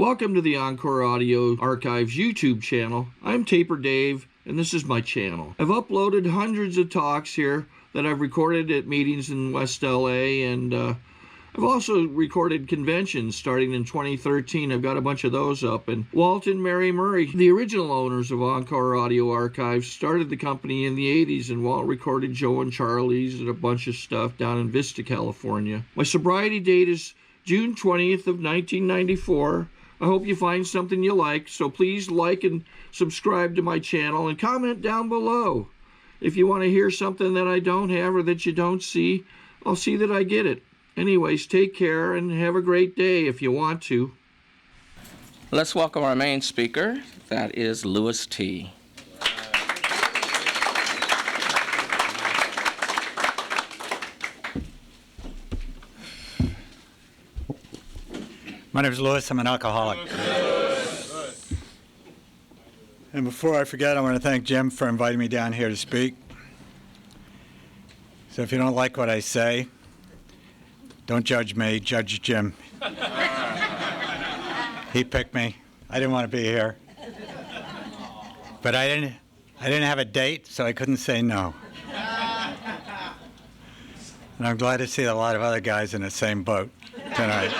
Welcome to the Encore Audio Archives YouTube channel. I'm Taper Dave, and this is my channel. I've uploaded hundreds of talks here that I've recorded at meetings in West LA, and I've also recorded conventions starting in 2013. I've got a bunch of those up. And Walt and Mary Murray, the original owners of Encore Audio Archives, started the company in the 80s, and Walt recorded Joe and Charlie's and a bunch of stuff down in Vista, California. My sobriety date is June 20th of 1994. I hope you find something you like, so please like and subscribe to my channel and comment down below. If you want to hear something that I don't have or that you don't see, I'll see that I get it. Anyways, take care and have a great day if you want to. Let's welcome our main speaker. That is Louis T. My name is Louis. I'm an alcoholic. And before I forget, I want to thank Jim for inviting me down here to speak. So if you don't like what I say, don't judge me, judge Jim. He picked me. I didn't want to be here. But I didn't have a date, so I couldn't say no. And I'm glad to see a lot of other guys in the same boat tonight.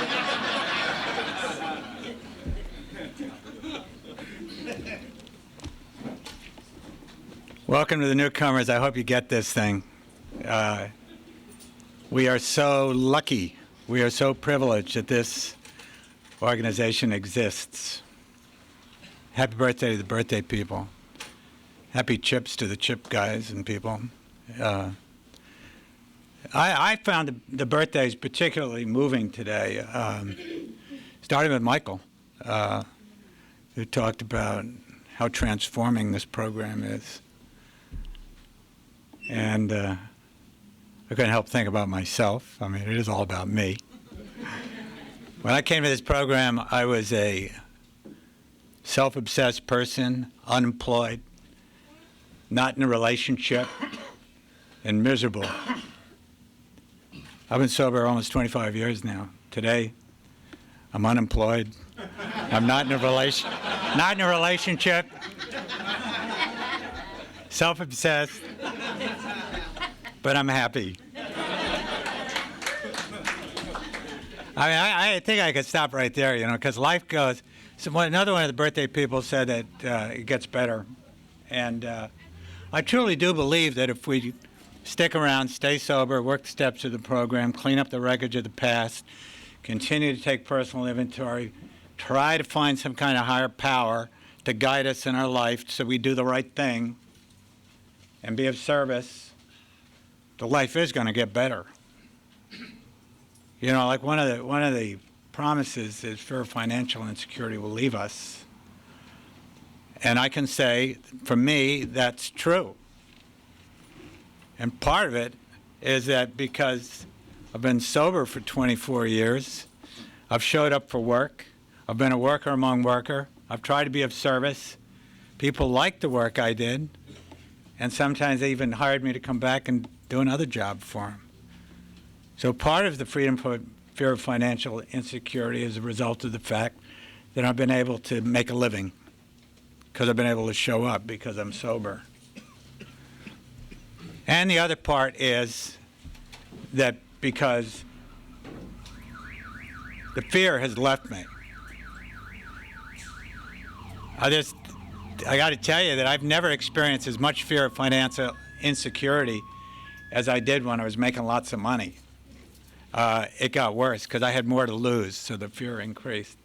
Welcome to the newcomers. I hope you get this thing. We are so lucky. We are so privileged that this organization exists. Happy birthday to the birthday people. Happy chips to the chip guys and people. I found the birthdays particularly moving today, starting with Michael, who talked about how transforming this program is. And I couldn't help think about myself. I mean, it is all about me. When I came to this program, I was a self-obsessed person, unemployed, not in a relationship, and miserable. I've been sober almost 25 years now. Today, I'm unemployed. I'm not in a relationship, self-obsessed, but I'm happy. I think I could stop right there, you know, because life goes. So another one of the birthday people said that it gets better. And I truly do believe that if we stick around, stay sober, work the steps of the program, clean up the wreckage of the past, continue to take personal inventory, try to find some kind of higher power to guide us in our life so we do the right thing and be of service, the life is going to get better. You know, like one of the promises is fear of financial insecurity will leave us. And I can say, for me, that's true. And part of it is that because I've been sober for 24 years, I've showed up for work, I've been a worker among workers, I've tried to be of service. People like the work I did, and sometimes they even hired me to come back and do another job for them. So part of the freedom from fear of financial insecurity is a result of the fact that I've been able to make a living because I've been able to show up because I'm sober. And the other part is that because the fear has left me. I got to tell you that I've never experienced as much fear of financial insecurity as I did when I was making lots of money. It got worse because I had more to lose, so the fear increased.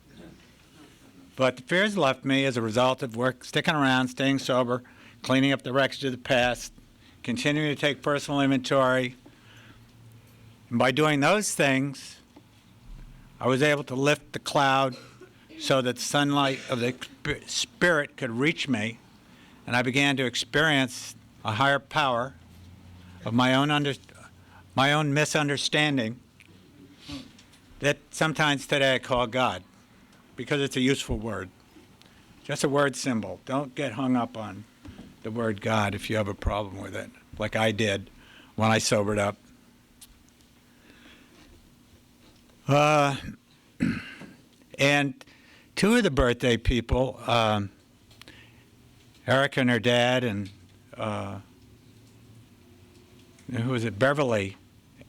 But the fears left me as a result of work, sticking around, staying sober, cleaning up the wreckage of the past, continuing to take personal inventory. And by doing those things, I was able to lift the cloud so that sunlight of the Spirit could reach me, and I began to experience a higher power of my own misunderstanding that sometimes today I call God, because it's a useful word. Just a word symbol. Don't get hung up on the word God if you have a problem with it, like I did when I sobered up. And two of the birthday people, Erica and her dad, and who was it, Beverly,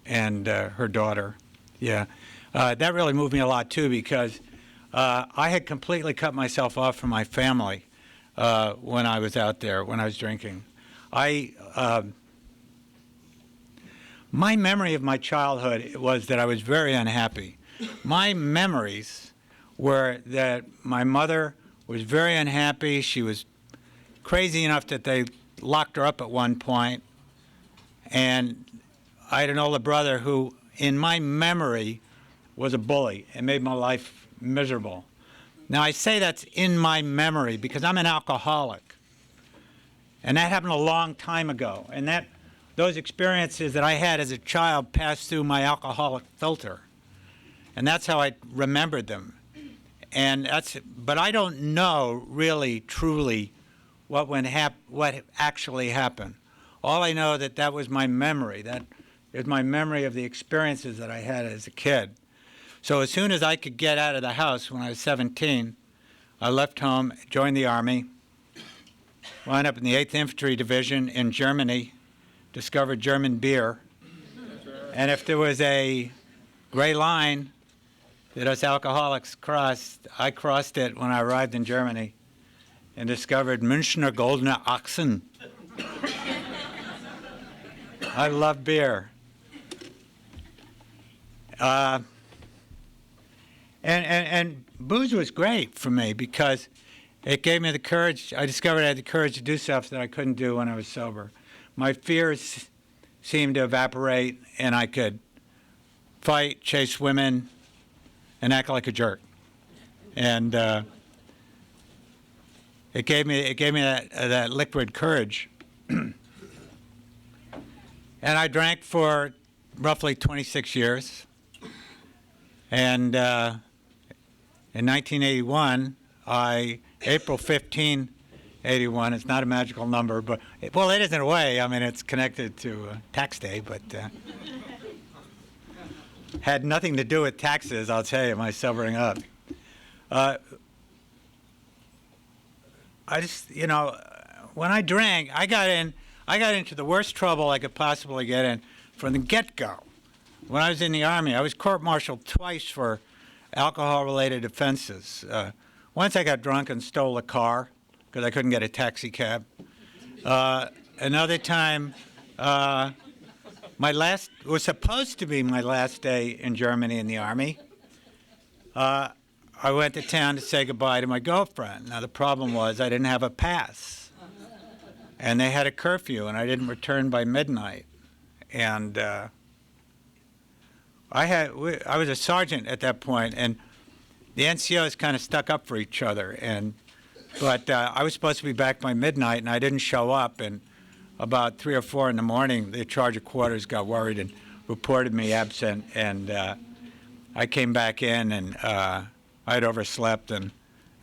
and her daughter. Yeah, that really moved me a lot too, because I had completely cut myself off from my family when I was out there, when I was drinking. My memory of my childhood was that I was very unhappy. My memories were that my mother was very unhappy. She was crazy enough that they locked her up at one point. And I had an older brother who, in my memory, was a bully and made my life miserable. Now, I say that's in my memory because I'm an alcoholic. And that happened a long time ago. And those experiences that I had as a child passed through my alcoholic filter. And that's how I remembered them. But I don't know really, truly, what actually happened. All I know that was my memory. That is my memory of the experiences that I had as a kid. So as soon as I could get out of the house when I was 17, I left home, joined the Army, wound up in the 8th Infantry Division in Germany, discovered German beer. And if there was a gray line that us alcoholics crossed, I crossed it when I arrived in Germany and discovered Münchner Goldene Ochsen. I love beer. And booze was great for me because it gave me the courage. I discovered I had the courage to do stuff that I couldn't do when I was sober. My fears seemed to evaporate, and I could fight, chase women, and act like a jerk. And it gave me that liquid courage. And I drank for roughly 26 years. And in 1981, April 15, 81, it's not a magical number, but, well, it is in a way. I mean, it's connected to tax day, but had nothing to do with taxes, I'll tell you, my sobering up. I just, when I drank, I got into the worst trouble I could possibly get in from the get-go. When I was in the Army, I was court-martialed twice for alcohol-related offenses. Once I got drunk and stole a car because I couldn't get a taxi cab. Another time, it was supposed to be my last day in Germany in the Army. I went to town to say goodbye to my girlfriend. Now, the problem was I didn't have a pass. And they had a curfew, and I didn't return by midnight. And I was a sergeant at that point, and the NCOs kind of stuck up for each other. But I was supposed to be back by midnight, and I didn't show up. And about 3 or 4 in the morning, the charge of quarters got worried and reported me absent. And I came back in, and I had overslept, and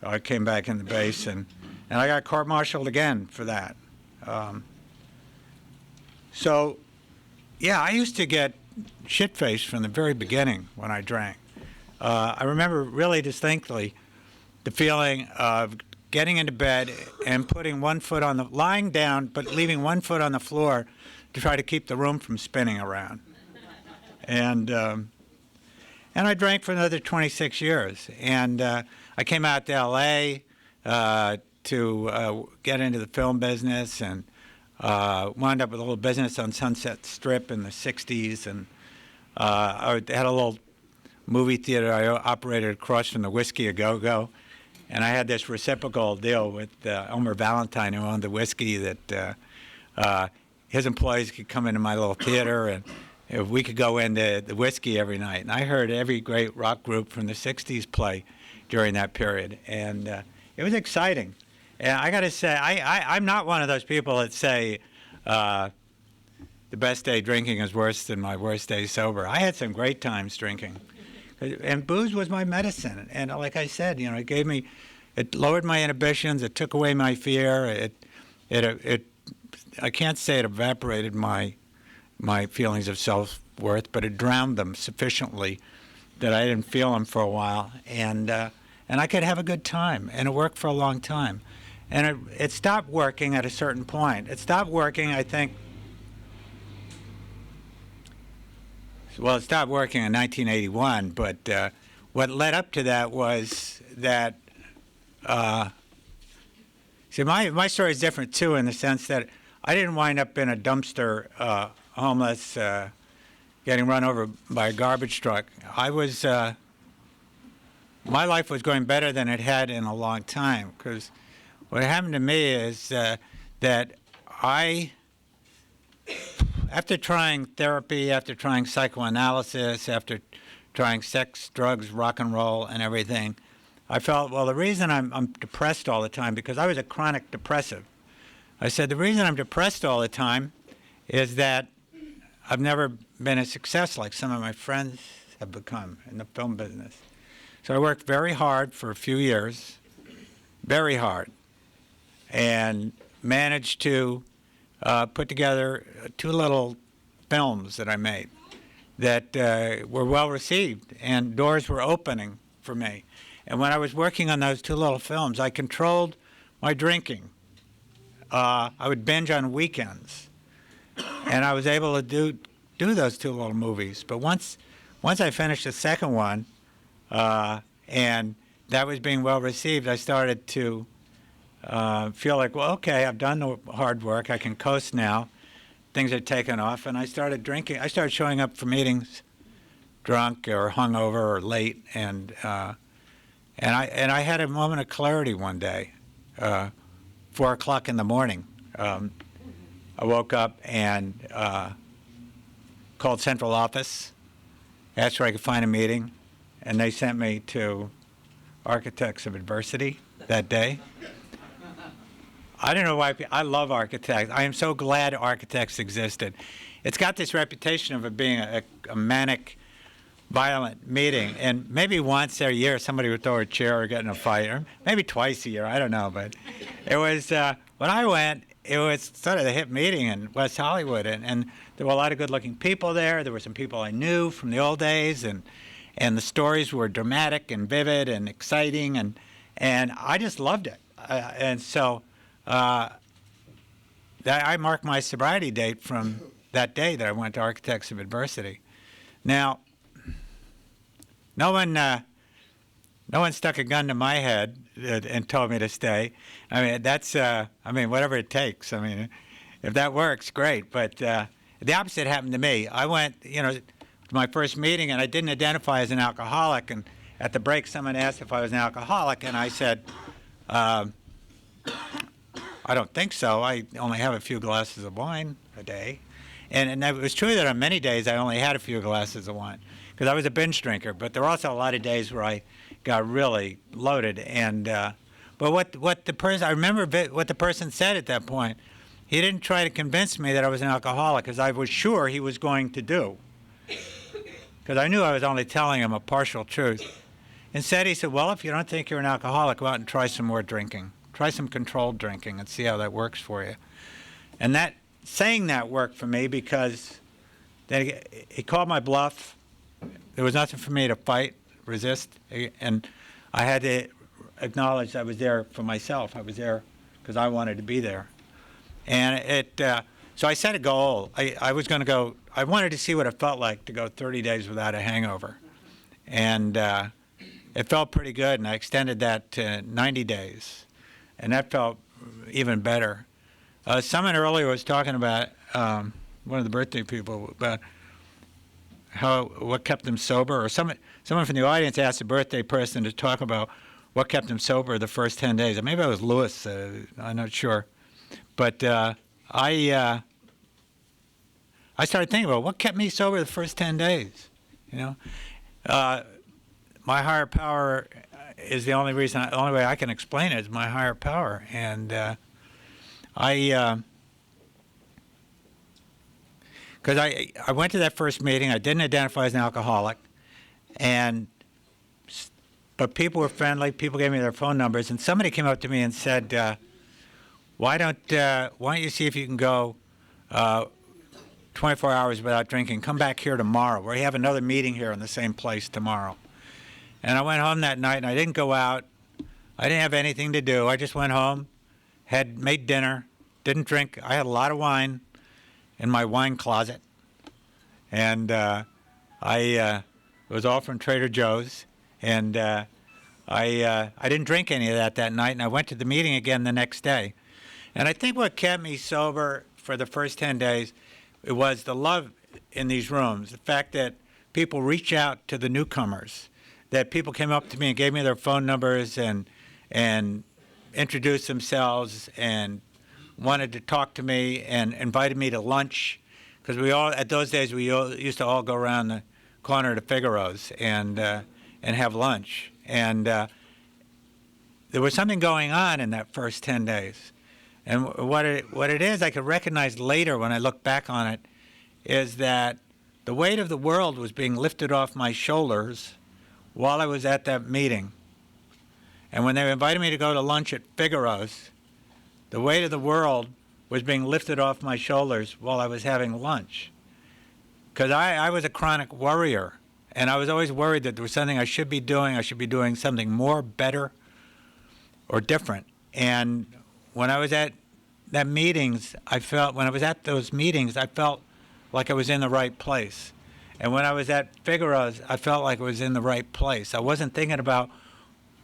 I came back in the base, and I got court-martialed again for that. So, yeah, I used to get shit-faced from the very beginning when I drank. I remember really distinctly the feeling of getting into bed and putting one foot lying down, but leaving one foot on the floor to try to keep the room from spinning around. And I drank for another 26 years. And I came out to L.A. To get into the film business, and wound up with a little business on Sunset Strip in the 60s. And I had a little movie theater I operated across from the Whiskey A Go-Go. And I had this reciprocal deal with Elmer Valentine, who owned the whiskey, that his employees could come into my little theater, and if we could go into the whiskey every night. And I heard every great rock group from the 60s play during that period. And it was exciting. And I got to say, I'm not one of those people that say the best day drinking is worse than my worst day sober. I had some great times drinking. And booze was my medicine. And like I said, it lowered my inhibitions. It took away my fear. I can't say it evaporated my feelings of self-worth, but it drowned them sufficiently that I didn't feel them for a while. And and I could have a good time, and it worked for a long time. And it stopped working at a certain point. It stopped working, I think, well, it stopped working in 1981, but what led up to that was that, see, my story is different, too, in the sense that I didn't wind up in a dumpster, homeless, getting run over by a garbage truck. My life was going better than it had in a long time, because what happened to me is that after trying therapy, after trying psychoanalysis, after trying sex, drugs, rock and roll, and everything, I felt, well, the reason I'm depressed all the time, because I was a chronic depressive. I said, the reason I'm depressed all the time is that I've never been a success like some of my friends have become in the film business. So I worked very hard for a few years, very hard, and managed to put together 2 little films that I made that were well received, and doors were opening for me. And when I was working on those 2 little films, I controlled my drinking. I would binge on weekends, and I was able to do those 2 little movies. But once I finished the second one, and that was being well received, I started to feel like, well, okay, I've done the hard work. I can coast now. Things are taken off, and I started drinking. I started showing up for meetings drunk or hungover or late, and I had a moment of clarity one day, 4 o'clock in the morning. I woke up and called central office, asked where I could find a meeting, and they sent me to Architects of Adversity that day. I don't know why. I love architects. I am so glad architects existed. It's got this reputation of it being a manic, violent meeting, and maybe once a year somebody would throw a chair or get in a fight, or maybe twice a year. I don't know, but it was when I went. It was sort of the hip meeting in West Hollywood, and there were a lot of good-looking people there. There were some people I knew from the old days, and the stories were dramatic and vivid and exciting, and I just loved it. And so I marked my sobriety date from that day that I went to Architects of Adversity. Now, no one stuck a gun to my head and told me to stay. I mean, that's, whatever it takes. I mean, if that works, great. But the opposite happened to me. I went, to my first meeting, and I didn't identify as an alcoholic. And at the break, someone asked if I was an alcoholic, and I said, I don't think so. I only have a few glasses of wine a day. And it was true that on many days I only had a few glasses of wine because I was a binge drinker. But there were also a lot of days where I got really loaded. And but what the person, I remember what the person said at that point. He didn't try to convince me that I was an alcoholic, as I was sure he was going to do, because I knew I was only telling him a partial truth. Instead, he said, well, if you don't think you're an alcoholic, go out and try some more drinking. Try some controlled drinking and see how that works for you. And saying that worked for me because then he called my bluff. There was nothing for me to fight, resist, and I had to acknowledge I was there for myself. I was there because I wanted to be there. And so I set a goal. I was going to go, I wanted to see what it felt like to go 30 days without a hangover. And it felt pretty good, and I extended that to 90 days. And that felt even better. Someone earlier was talking about, one of the birthday people, about what kept them sober. Or someone from the audience asked a birthday person to talk about what kept them sober the first 10 days. Maybe it was Lewis, I'm not sure. But I started thinking about what kept me sober the first 10 days. My higher power is the only way I can explain it is my higher power. And because I went to that first meeting, I didn't identify as an alcoholic, but people were friendly. People gave me their phone numbers, and somebody came up to me and said, why don't you see if you can go 24 hours without drinking? Come back here tomorrow. We have another meeting here in the same place tomorrow. And I went home that night, and I didn't go out. I didn't have anything to do. I just went home, had made dinner, didn't drink. I had a lot of wine in my wine closet. And it was all from Trader Joe's. And I didn't drink any of that night, and I went to the meeting again the next day. And I think what kept me sober for the first 10 days, it was the love in these rooms, the fact that people reach out to the newcomers, that people came up to me and gave me their phone numbers and introduced themselves and wanted to talk to me and invited me to lunch, because at those days we all used to all go around the corner to Figaro's and have lunch. And there was something going on in that first 10 days. And what it is, I could recognize later when I look back on it, is that the weight of the world was being lifted off my shoulders while I was at that meeting. And when they invited me to go to lunch at Figaro's, the weight of the world was being lifted off my shoulders while I was having lunch. Because I was a chronic worrier, and I was always worried that there was something I should be doing. I should be doing something more, better, or different. And when I was at those meetings, I felt like I was in the right place. And when I was at Figaro's, I felt like I was in the right place. I wasn't thinking about,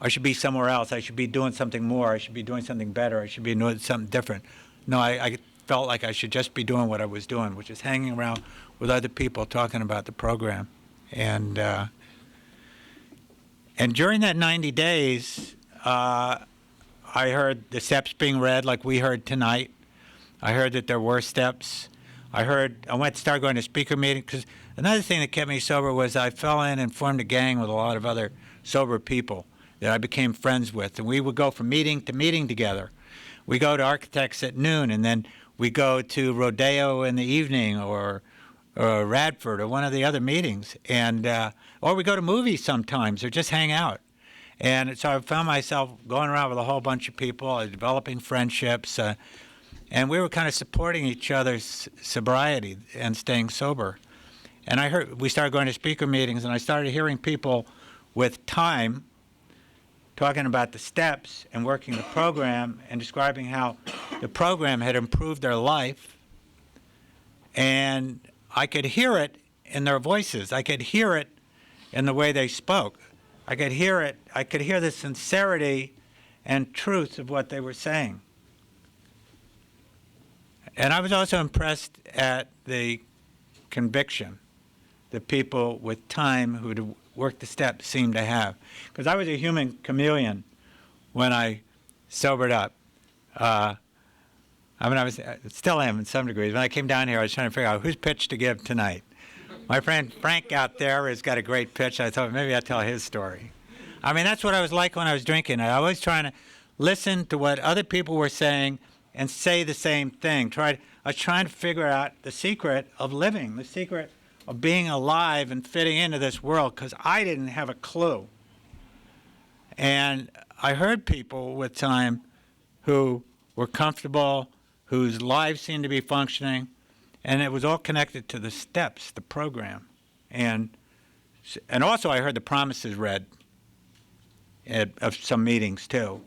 I should be somewhere else. I should be doing something more. I should be doing something better. I should be doing something different. No, I felt like I should just be doing what I was doing, which is hanging around with other people talking about the program. And during that 90 days, I heard the steps being read like we heard tonight. I heard that there were steps. I went to start going to speaker meetings, because another thing that kept me sober was I fell in and formed a gang with a lot of other sober people that I became friends with. And we would go from meeting to meeting together. We go to Architects at noon, and then we go to Rodeo in the evening, or Radford, or one of the other meetings. And or we go to movies sometimes, or just hang out. And so I found myself going around with a whole bunch of people, developing friendships, and we were kind of supporting each other's sobriety and staying sober. And we started going to speaker meetings, and I started hearing people with time talking about the steps and working the program and describing how the program had improved their life. And I could hear it in their voices. I could hear it in the way they spoke. I could hear it. I could hear the sincerity and truth of what they were saying. And I was also impressed at the conviction that people with time who had worked the steps seemed to have. Because I was a human chameleon when I sobered up. I still am in some degrees. When I came down here, I was trying to figure out whose pitch to give tonight. My friend Frank out there has got a great pitch. I thought maybe I'd tell his story. I mean, that's what I was like when I was drinking. I was trying to listen to what other people were saying and say the same thing. I was trying to figure out the secret of living, the secret of being alive and fitting into this world, because I didn't have a clue. And I heard people with time who were comfortable, whose lives seemed to be functioning, and it was all connected to the steps, the program. And also I heard the promises read of some meetings too.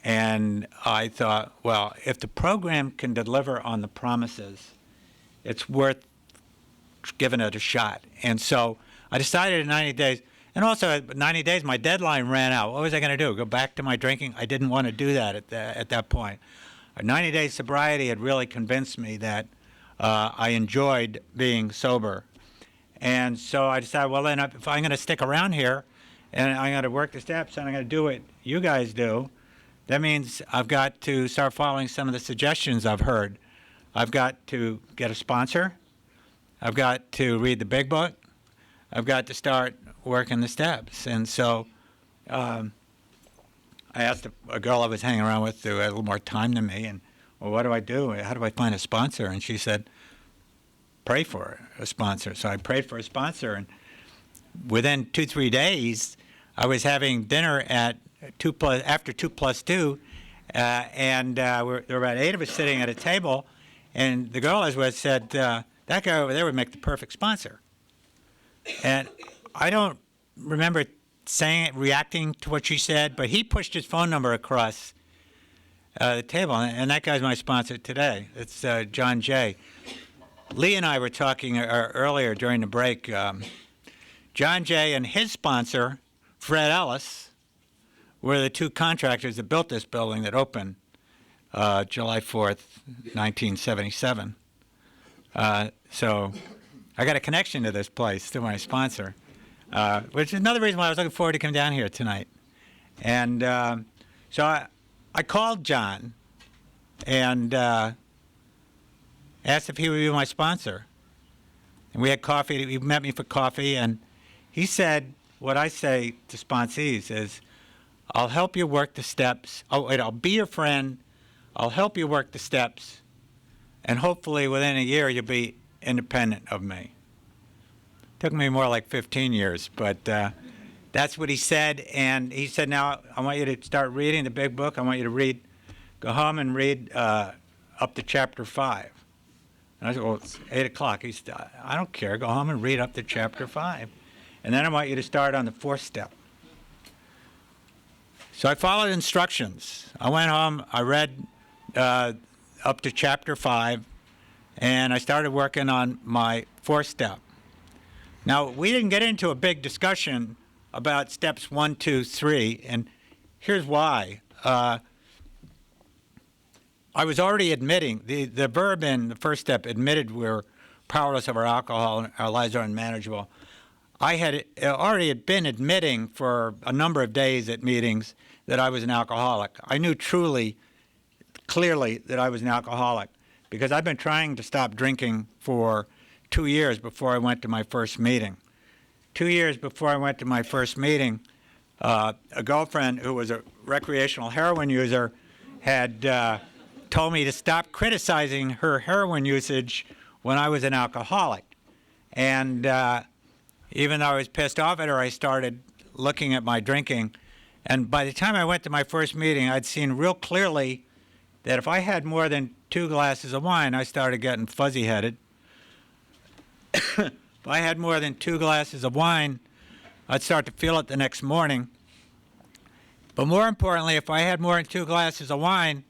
And I thought, well, if the program can deliver on the promises, it's worth giving it a shot. And so I decided in 90 days, and also at 90 days, my deadline ran out. What was I going to do? Go back to my drinking? I didn't want to do that at that point. 90 days sobriety had really convinced me that I enjoyed being sober. And so I decided, well, then if I'm going to stick around here and I'm going to work the steps and I'm going to do what you guys do, that means I've got to start following some of the suggestions I've heard. I've got to get a sponsor. I've got to read the big book. I've got to start working the steps. And so I asked a girl I was hanging around with who had a little more time than me, and, well, what do I do? How do I find a sponsor? And she said, pray for a sponsor. So I prayed for a sponsor, and within 2-3 days, I was having dinner at after 2 + 2, and there were about 8 of us sitting at a table, and the girl I was with said, that guy over there would make the perfect sponsor. And I don't remember reacting to what she said, but he pushed his phone number across the table, and that guy's my sponsor today. It's John Jay. Lee and I were talking earlier during the break. John Jay and his sponsor, Fred Ellis, were the two contractors that built this building that opened July 4th, 1977. So I got a connection to this place through my sponsor, which is another reason why I was looking forward to come down here tonight. And so I called John and asked if he would be my sponsor. And we had coffee. He met me for coffee, and he said what I say to sponsees is, I'll help you work the steps. Oh, wait, I'll be your friend. I'll help you work the steps. And hopefully within a year, you'll be independent of me. Took me more like 15 years, but that's what he said. And he said, now I want you to start reading the big book. I want you to go home and read up to chapter 5. And I said, well, it's 8 o'clock. He said, I don't care. Go home and read up to chapter 5. And then I want you to start on the 4th step. So I followed instructions. I went home, I read up to chapter 5, and I started working on my 4th step. Now, we didn't get into a big discussion about steps 1, 2, 3, and here's why. I was already admitting, the verb in the 1st step admitted we're powerless over alcohol and our lives are unmanageable. I had already been admitting for a number of days at meetings that I was an alcoholic. I knew clearly that I was an alcoholic because I've been trying to stop drinking for 2 years before I went to my first meeting. 2 years before I went to my first meeting, a girlfriend who was a recreational heroin user had told me to stop criticizing her heroin usage when I was an alcoholic. And even though I was pissed off at her, I started looking at my drinking. And by the time I went to my first meeting, I'd seen real clearly that if I had more than 2 glasses of wine, I started getting fuzzy-headed. If I had more than 2 glasses of wine, I'd start to feel it the next morning. But more importantly, if I had more than 2 glasses of wine,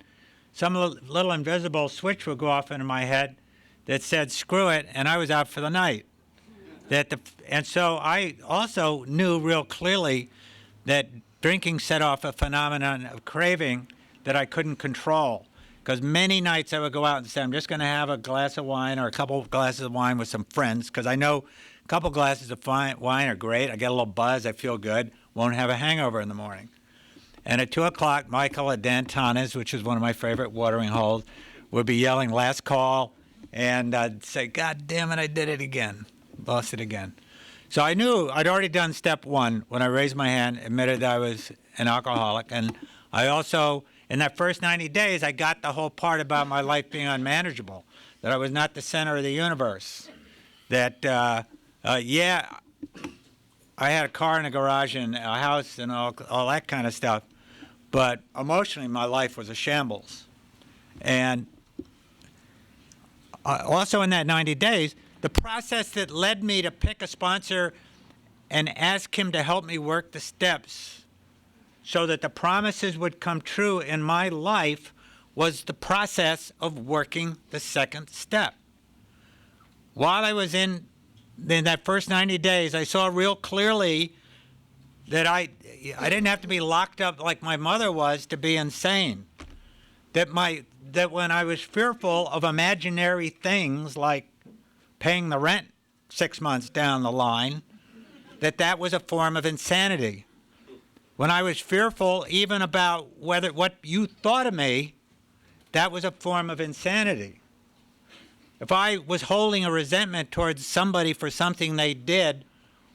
some little invisible switch would go off in my head that said, screw it, and I was out for the night. And so I also knew real clearly that drinking set off a phenomenon of craving that I couldn't control. Because many nights I would go out and say, I'm just going to have a glass of wine or a couple of glasses of wine with some friends, because I know a couple glasses of wine are great. I get a little buzz. I feel good. Won't have a hangover in the morning. And at 2 o'clock, Michael at Dantana's, which is one of my favorite watering holes, would be yelling, last call. And I'd say, God damn it, I did it again. Lost it again. So I knew I'd already done step 1 when I raised my hand, admitted I was an alcoholic. And I also, in that first 90 days, I got the whole part about my life being unmanageable, that I was not the center of the universe, that, yeah, I had a car in a garage and a house and all that kind of stuff, but emotionally my life was a shambles. And also in that 90 days, the process that led me to pick a sponsor and ask him to help me work the steps so that the promises would come true in my life was the process of working the 2nd step. While I was in that first 90 days, I saw real clearly that I didn't have to be locked up like my mother was to be insane. That when I was fearful of imaginary things like paying the rent 6 months down the line, that was a form of insanity. When I was fearful even about what you thought of me, that was a form of insanity. If I was holding a resentment towards somebody for something they did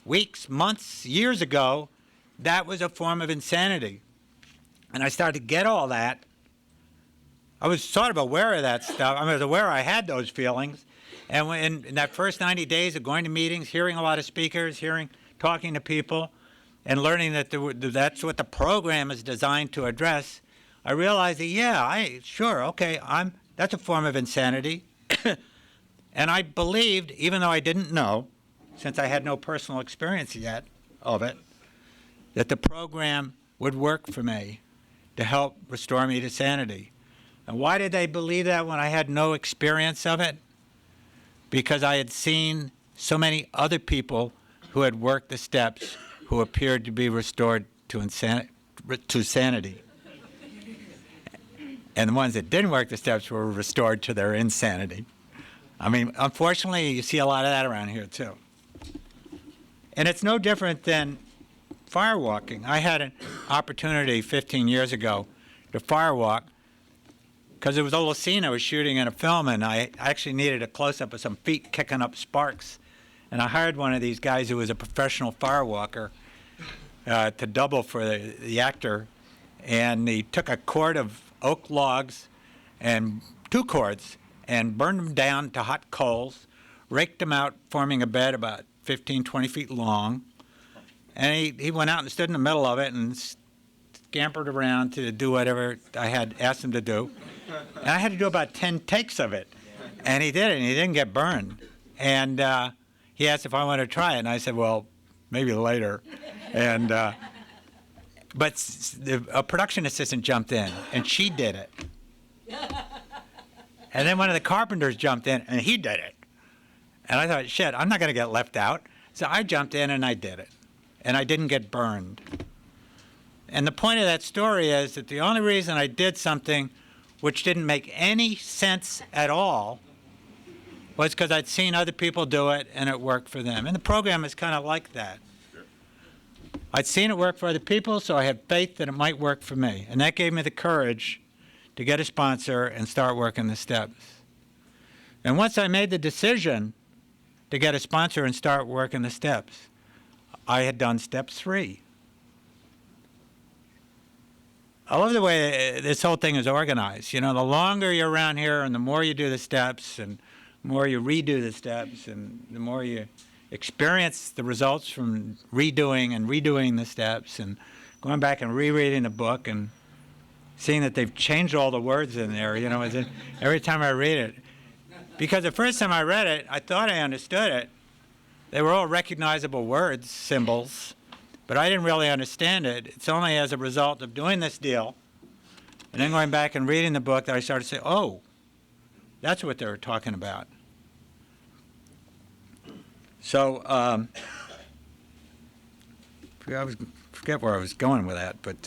weeks, months, years ago, that was a form of insanity. And I started to get all that. I was sort of aware of that stuff. I was aware I had those feelings. And in that first 90 days of going to meetings, hearing a lot of speakers, talking to people, and learning that that's what the program is designed to address, I realized that, that's a form of insanity. And I believed, even though I didn't know, since I had no personal experience yet of it, that the program would work for me to help restore me to sanity. And why did they believe that when I had no experience of it? Because I had seen so many other people who had worked the steps who appeared to be restored to sanity. And the ones that didn't work the steps were restored to their insanity. I mean, unfortunately, you see a lot of that around here, too. And it's no different than firewalking. I had an opportunity 15 years ago to firewalk because it was a little scene I was shooting in a film, and I actually needed a close-up of some feet kicking up sparks. And I hired one of these guys who was a professional firewalker to double for the actor. And he took a cord of oak logs and 2 cords and burned them down to hot coals, raked them out, forming a bed about 15, 20 feet long. And he went out and stood in the middle of it and scampered around to do whatever I had asked him to do. And I had to do about 10 takes of it. And he did it, and he didn't get burned. And he asked if I wanted to try it, and I said, well, maybe later. And but a production assistant jumped in, and she did it. And then one of the carpenters jumped in, and he did it. And I thought, shit, I'm not going to get left out. So I jumped in, and I did it. And I didn't get burned. And the point of that story is that the only reason I did something which didn't make any sense at all was because I'd seen other people do it, and it worked for them. And the program is kind of like that. I'd seen it work for other people, so I had faith that it might work for me. And that gave me the courage to get a sponsor and start working the steps. And once I made the decision to get a sponsor and start working the steps, I had done step 3. I love the way this whole thing is organized. You know, the longer you're around here and the more you do the steps and the more you redo the steps and the more you experience the results from redoing the steps and going back and rereading the book and seeing that they've changed all the words in there, you know, every time I read it. Because the first time I read it, I thought I understood it. They were all recognizable words, symbols, but I didn't really understand it. It's only as a result of doing this deal and then going back and reading the book that I started to say, oh, that's what they were talking about. So, forget where I was going with that, but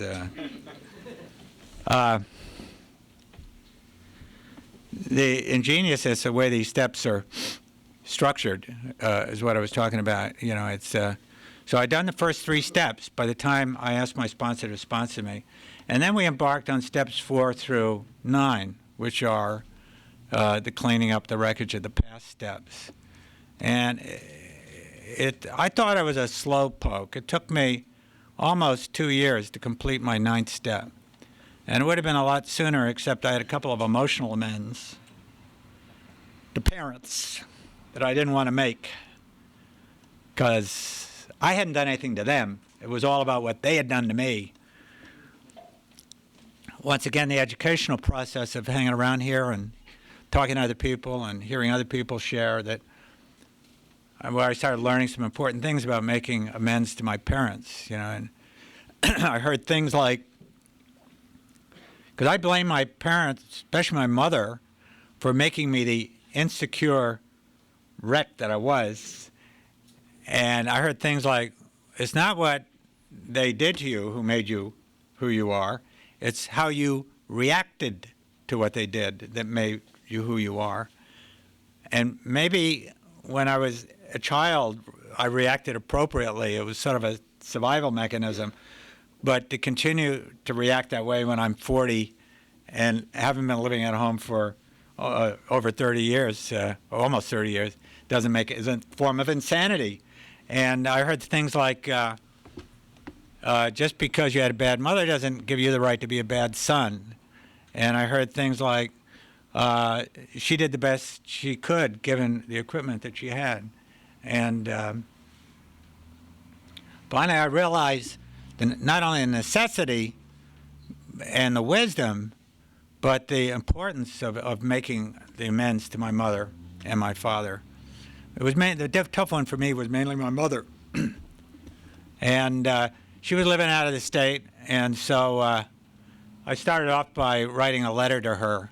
the ingeniousness of the way these steps are structured is what I was talking about. You know, it's so I'd done the first 3 steps by the time I asked my sponsor to sponsor me, and then we embarked on steps 4 through 9, which are the cleaning up the wreckage of the past steps. And I thought it was a slow poke. It took me almost 2 years to complete my 9th step. And it would have been a lot sooner, except I had a couple of emotional amends to parents that I didn't want to make because I hadn't done anything to them. It was all about what they had done to me. Once again, the educational process of hanging around here and talking to other people and hearing other people share that, where I started learning some important things about making amends to my parents, you know, and I heard things like, because I blame my parents, especially my mother, for making me the insecure wreck that I was. And I heard things like, it's not what they did to you who made you who you are. It's how you reacted to what they did that made you who you are. And maybe when I was a child, I reacted appropriately. It was sort of a survival mechanism. But to continue to react that way when I'm 40 and haven't been living at home for over 30 years, almost 30 years, doesn't make it, is a form of insanity. And I heard things like, just because you had a bad mother doesn't give you the right to be a bad son. And I heard things like, she did the best she could given the equipment that she had. And finally I realized not only the necessity and the wisdom, but the importance of making the amends to my mother and my father. It was the tough one for me was mainly my mother. And she was living out of the state, and so I started off by writing a letter to her,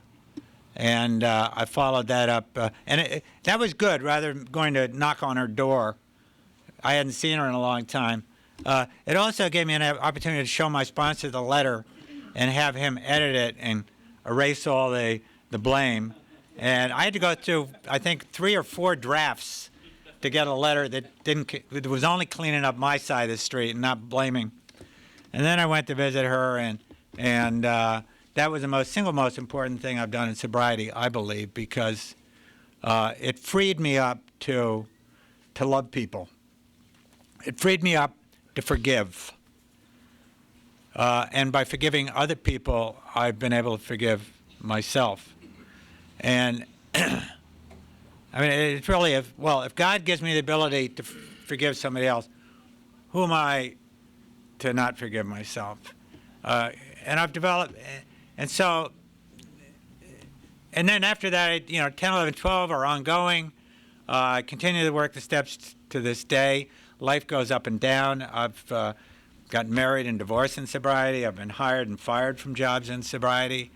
and I followed that up, and that was good. Rather than going to knock on her door, I hadn't seen her in a long time. It also gave me an opportunity to show my sponsor the letter and have him edit it and erase all the blame. And I had to go through, I think, 3 or 4 drafts to get a letter that was only cleaning up my side of the street and not blaming. And then I went to visit her, and that was the single most important thing I've done in sobriety, I believe, because it freed me up to love people. It freed me up to forgive. And by forgiving other people, I've been able to forgive myself. And I mean, it's really, if God gives me the ability to forgive somebody else, who am I to not forgive myself? And I've developed, and so, and then after that, 10, 11, 12 are ongoing. I continue to work the steps to this day. Life goes up and down. I've gotten married and divorced in sobriety. I've been hired and fired from jobs in sobriety.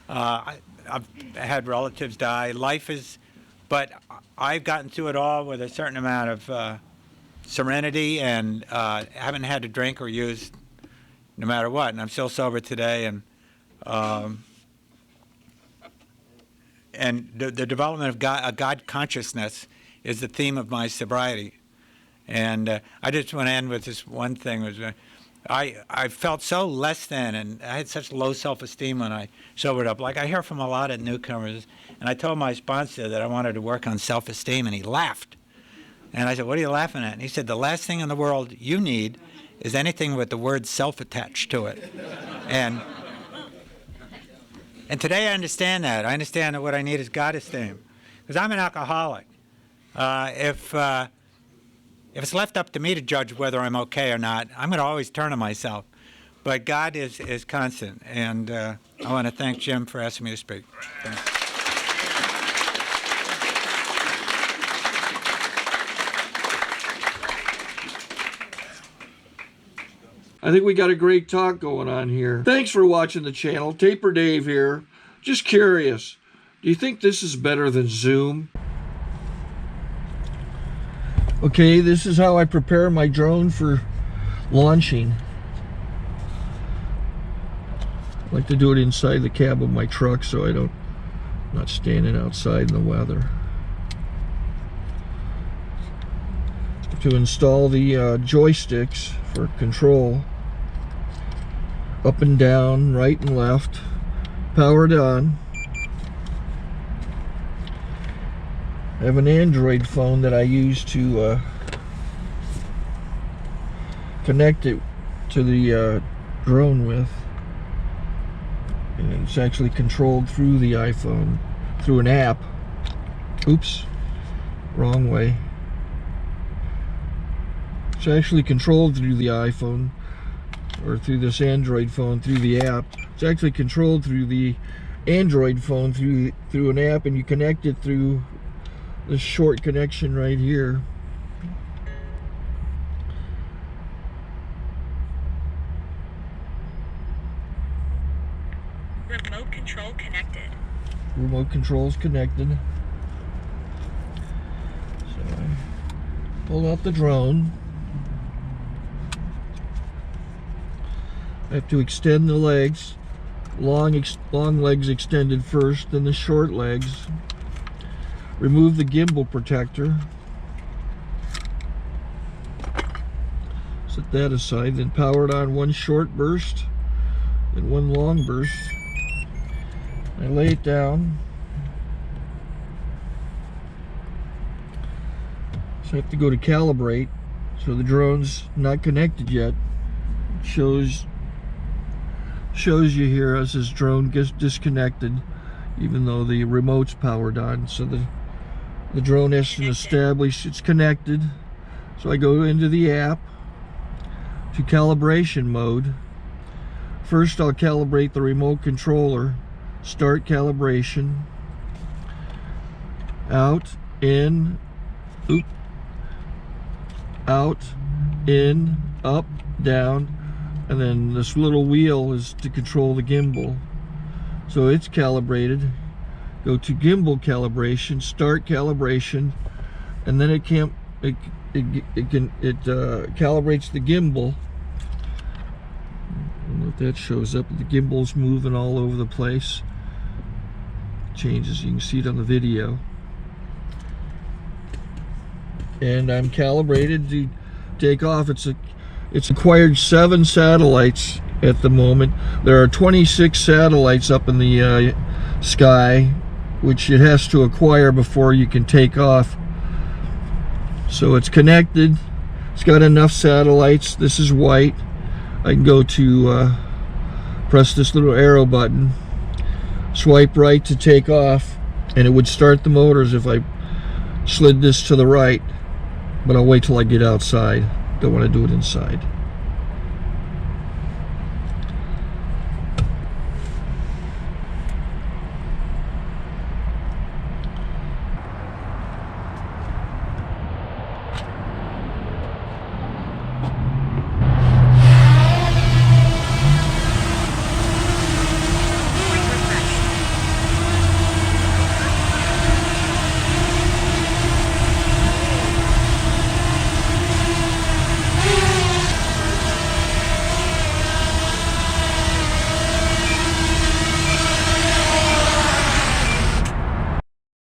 I've had relatives die. But I've gotten through it all with a certain amount of serenity, and haven't had to drink or use no matter what. And I'm still sober today, and the development of God consciousness is the theme of my sobriety. And I just want to end with this one thing. I felt so less than, and I had such low self-esteem when I sobered up. Like I hear from a lot of newcomers, and I told my sponsor that I wanted to work on self-esteem, and he laughed. And I said, "What are you laughing at?" And he said, "The last thing in the world you need is anything with the word self attached to it." And today I understand that. I understand that what I need is God esteem, because I'm an alcoholic. If it's left up to me to judge whether I'm okay or not, I'm going to always turn to myself. But God is constant, and I want to thank Jim for asking me to speak. Thanks. I think we got a great talk going on here. Thanks for watching the channel. Taper Dave here. Just curious, do you think this is better than Zoom? Okay, this is how I prepare my drone for launching. I like to do it inside the cab of my truck so I'm not standing outside in the weather. To install the joysticks for control, up and down, right and left, powered on. I have an Android phone that I use to connect it to the drone with, and it's actually controlled through the iPhone, through an app. Oops, wrong way. It's actually controlled through the iPhone, or through this Android phone, through the app. It's actually controlled through the Android phone through an app, and you connect it through this short connection right here. Remote control connected. Remote control's connected. So I pull out the drone. I have to extend the legs. Long legs extended first, then the short legs. Remove the gimbal protector. Set that aside, then power it on one short burst and one long burst. I lay it down. So I have to go to calibrate. So the drone's not connected yet. It shows you here as this drone gets disconnected, even though the remote's powered on. So the drone has to establish it's connected. So I go into the app to calibration mode. First I'll calibrate the remote controller. Start calibration. Out, in, out, in, up, down. and then this little wheel is to control the gimbal. So it's calibrated. Go to gimbal calibration, start calibration, and then it calibrates the gimbal. I don't know if that shows up. The gimbal's moving all over the place. Changes, you can see it on the video. And I'm calibrated to take off. It's acquired 7 satellites at the moment. There are 26 satellites up in the sky, which it has to acquire before you can take off. So it's connected. It's got enough satellites. This is white. I can go to press this little arrow button, swipe right to take off, and it would start the motors if I slid this to the right, but I'll wait till I get outside. Don't want to do it inside.